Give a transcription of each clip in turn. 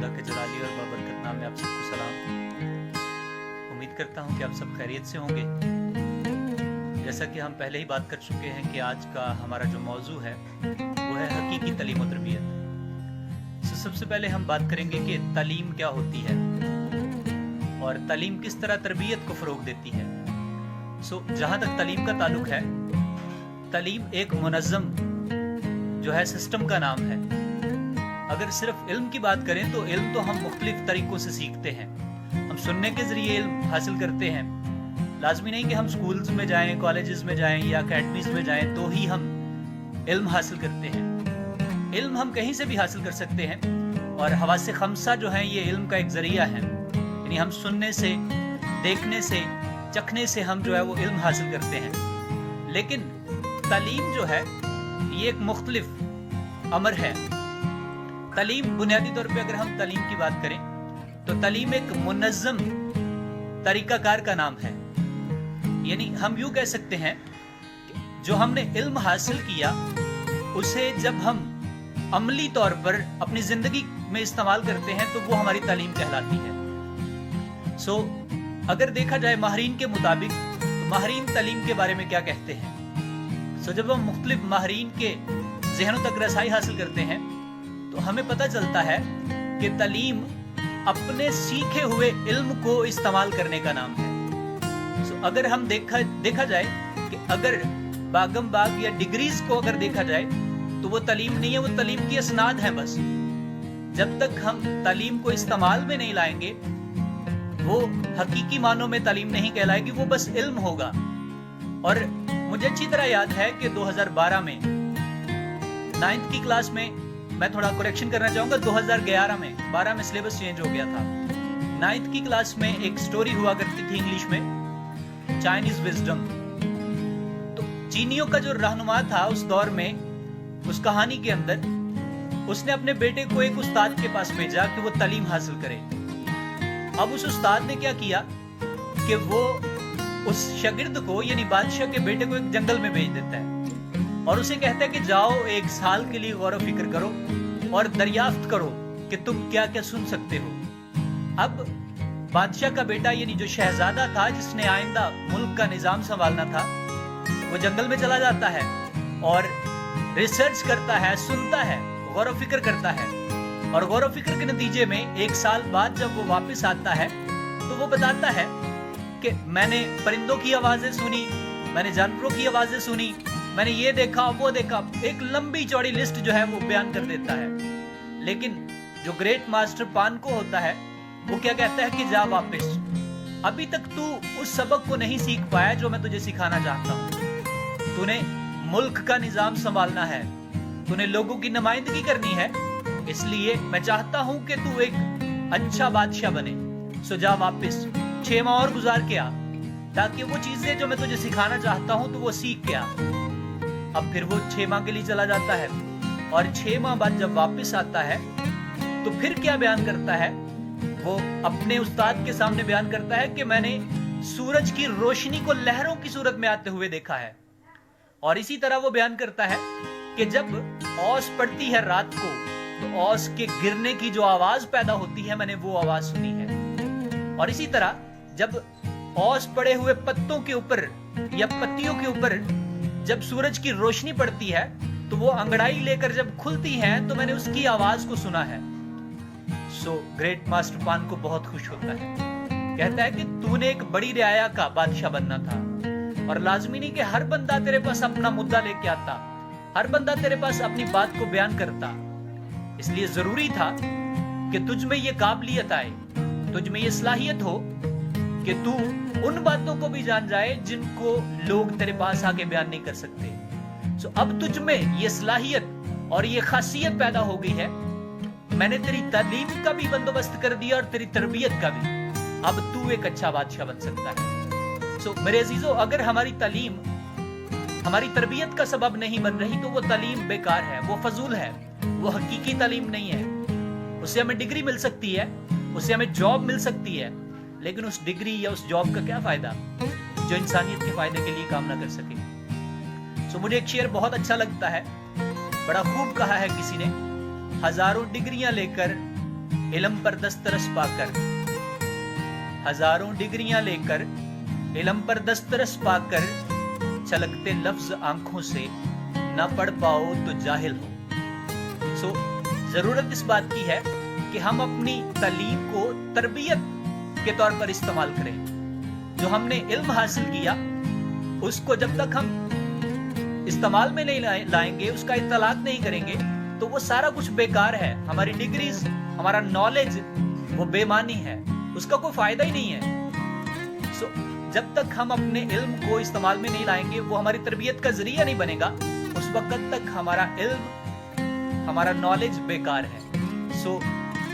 अल्लाह के जलाली और बाबरकत नाम में आप सबको सलाम। उम्मीद करता हूँ कि आप सब खैरियत से होंगे। जैसा कि हम पहले ही बात कर चुके हैं कि आज का हमारा जो मौजू है वो है हकीकी तालीम और तरबियत। सबसे पहले हम बात करेंगे कि तालीम क्या होती है और तालीम किस तरह तरबियत को फ़रोग देती है। जहाँ तक तालीम का ताल्लुक है, तालीम एक मुनज़्ज़म जो है सिस्टम का नाम है। अगर सिर्फ इल्म की बात करें तो इल्म तो हम मुख्तलिफ तरीक़ों से सीखते हैं। हम सुनने के ज़रिए इल्म हासिल करते हैं। लाजमी नहीं कि हम स्कूल्स में जाएं, कॉलेजेस में जाएं या अकेडमीज़ में जाएं तो ही हम इल्म हासिल करते हैं। इल्म हम कहीं से भी हासिल कर सकते हैं और हवासे खमसा जो हैं ये इल्म का एक ज़रिया है। यानी हम सुनने से, देखने से, चखने से हम जो है वो इल्म हासिल करते हैं। लेकिन तालीम जो है ये एक मुख्तलिफ अमर है। तालीम बुनियादी तौर पे अगर हम तालीम की बात करें तो तालीम एक मुनज़्ज़म तरीक़ाकार का नाम है। यानी हम यूँ कह सकते हैं जो हमने इल्म हासिल किया उसे जब हम अमली तौर पर अपनी ज़िंदगी में इस्तेमाल करते हैं तो वो हमारी तालीम कहलाती है। अगर देखा जाए माहिरीन के मुताबिक तो माहिरीन तालीम के बारे में क्या कहते हैं। जब हम मुख्तलिफ माहिरीन के ज़हनों तक रसाई हासिल करते हैं तो हमें पता चलता है कि तालीम अपने सीखे हुए इल्म को इस्तेमाल करने का नाम है। अगर हम देखा जाए कि अगर बागम बाग या डिग्रीज को अगर देखा जाए तो वो तालीम नहीं है, वो तालीम की असनाद है। बस जब तक हम तालीम को इस्तेमाल में नहीं लाएंगे वो हकीकी मानों में तालीम नहीं कहलाएगी, वो बस इल्म होगा। और मुझे अच्छी तरह याद है कि 2012 में 9th की क्लास में, मैं थोड़ा करेक्शन करना चाहूंगा, 2011 में 12 में सिलेबस चेंज हो गया था। 9th की क्लास में एक स्टोरी हुआ करती थी इंग्लिश में, चाइनीज विजडम। तो चीनियों का जो रहनुमा था उस दौर में, उस कहानी के अंदर उसने अपने बेटे को एक उस्ताद के पास भेजा कि वो तालीम हासिल करे। अब उस उस्ताद ने क्या किया कि वो उस शागिर्द को यानी बादशाह के बेटे को एक जंगल में भेज देता है और उसे कहता है कि जाओ 1 साल के लिए गौर फिक्र करो और दरियाफ्त करो कि तुम क्या क्या सुन सकते हो। अब बादशाह का बेटा यानी जो शहजादा था जिसने आइंदा मुल्क का निजाम संभालना था, वो जंगल में चला जाता है और रिसर्च करता है, सुनता है, गौर फिक्र करता है। और गौर फिक्र के नतीजे में 1 साल बाद जब वो वापस आता है तो वो बताता है कि मैंने परिंदों की आवाजें सुनी, मैंने जानवरों की आवाजें सुनी, मैंने ये देखा, वो देखा। एक लंबी चौड़ी लिस्ट जो है वो बयान कर देता है। लेकिन जो ग्रेट मास्टर पान को होता है वो क्या कहता है कि जा वापस, अभी तक तू उस सबक को नहीं सीख पाया जो मैं तुझे सिखाना चाहता हूँ। तूने मुल्क का निजाम संभालना है, तूने लोगों की नुमाइंदगी करनी है, इसलिए मैं चाहता हूँ कि तू एक अच्छा बादशाह बने। जा वापस 6 माह और गुजार के आ ताकि वो चीजें जो मैं तुझे सिखाना चाहता हूँ तो वो सीख के आ। अब फिर वो 6 माह के लिए चला जाता है और 6 माह बाद जब वापस आता है तो फिर क्या बयान करता है, वो अपने उस्ताद के सामने बयान करता है कि मैंने सूरज की रोशनी को लहरों की सूरत में आते हुए देखा है। और इसी तरह वो बयान करता है कि जब औस पड़ती है रात को तो औस के गिरने की जो आवाज पैदा होती है मैंने वो आवाज सुनी है। और इसी तरह जब औस पड़े हुए पत्तों के ऊपर या पत्तियों के ऊपर जब सूरज की रोशनी पड़ती है तो वो अंगड़ाई लेकर जब खुलती हैं तो मैंने उसकी आवाज को सुना है। ग्रेट मास्टर पान को बहुत खुश होता है, कहता है कि तूने एक बड़ी रियाया का बादशाह बनना था और लाजमी नहीं कि हर बंदा तेरे पास अपना मुद्दा लेके आता, हर बंदा तेरे पास अपनी बात को बयान करता। इसलिए जरूरी था कि तुझ में ये काबिलियत आए, तुझ में ये सलाहियत हो कि तू उन बातों को भी जान जाए जिनको लोग तेरे पास आके बयान नहीं कर सकते। अब तुझ में ये सलाहियत और ये खासियत पैदा हो गई है, मैंने तेरी तालीम का भी बंदोबस्त कर दिया और तेरी तरबियत का भी। अब तू एक अच्छा बादशाह बन सकता है। मेरे अजीजों, अगर हमारी तालीम हमारी तरबियत का सबब नहीं बन रही तो वो तालीम बेकार है, वो फजूल है, वो हकीकी तालीम नहीं है। उससे हमें डिग्री मिल सकती है, उससे हमें जॉब मिल सकती है, लेकिन उस डिग्री या उस जॉब का क्या फायदा जो इंसानियत के फायदे के लिए काम ना कर सके। मुझे एक शेर बहुत अच्छा लगता है, बड़ा खूब कहा है किसी ने, हजारों डिग्रियां लेकर इल्म पर दस्तरस पाकर, हजारों डिग्रियां लेकर इल्म पर दस्तरस पाकर, छलकते लफ्ज आंखों से न पढ़ पाओ तो जाहिल हो। सो जरूरत इस बात की है कि हम अपनी तालीम को तरबियत के तौर पर इस्तेमाल करें। जो हमने इल्म हासिल किया उसको जब तक हम इस्तेमाल में नहीं लाएंगे, उसका इत्तलात नहीं करेंगे, तो वो सारा कुछ बेकार है। हमारी डिग्रीज, हमारा नॉलेज वो बेमानी है, उसका कोई फायदा ही नहीं है। सो जब तक हम अपने इल्म को इस्तेमाल में नहीं लाएंगे, वो हमारी तरबियत का जरिया नहीं बनेगा, उस वक्त तक हमारा इल्म, हमारा नॉलेज बेकार है। सो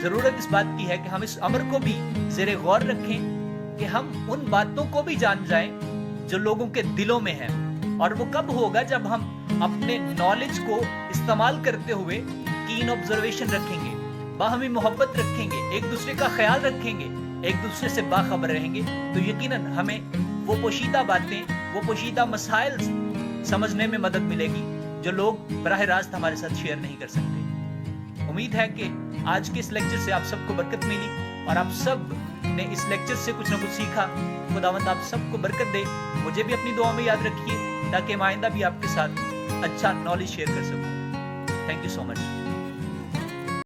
जरूरत इस बात की है कि हम इस अमर को भी ज़ेरे गौर रखें कि हम उन बातों को भी जान जाएं जो लोगों के दिलों में है। और वो कब होगा? जब हम अपने नॉलेज को इस्तेमाल करते हुए कीन ऑब्जर्वेशन रखेंगे, बाहमी मोहब्बत रखेंगे, एक दूसरे का ख्याल रखेंगे, एक दूसरे से बाखबर रहेंगे, तो यकीनन हमें वो पोशीदा बातें, वो पोशीदा मसाइल समझने में मदद मिलेगी जो लोग बराह रास्त हमारे साथ शेयर नहीं कर सकते। उम्मीद है कि आज के इस लेक्चर से आप सबको बरकत मिली और आप सब ने इस लेक्चर से कुछ ना कुछ सीखा। खुदावंद आप सबको बरकत दे। मुझे भी अपनी दुआ में याद रखिए ताकि मैं आइंदा भी आपके साथ अच्छा नॉलेज शेयर कर सकूं। Thank you so much.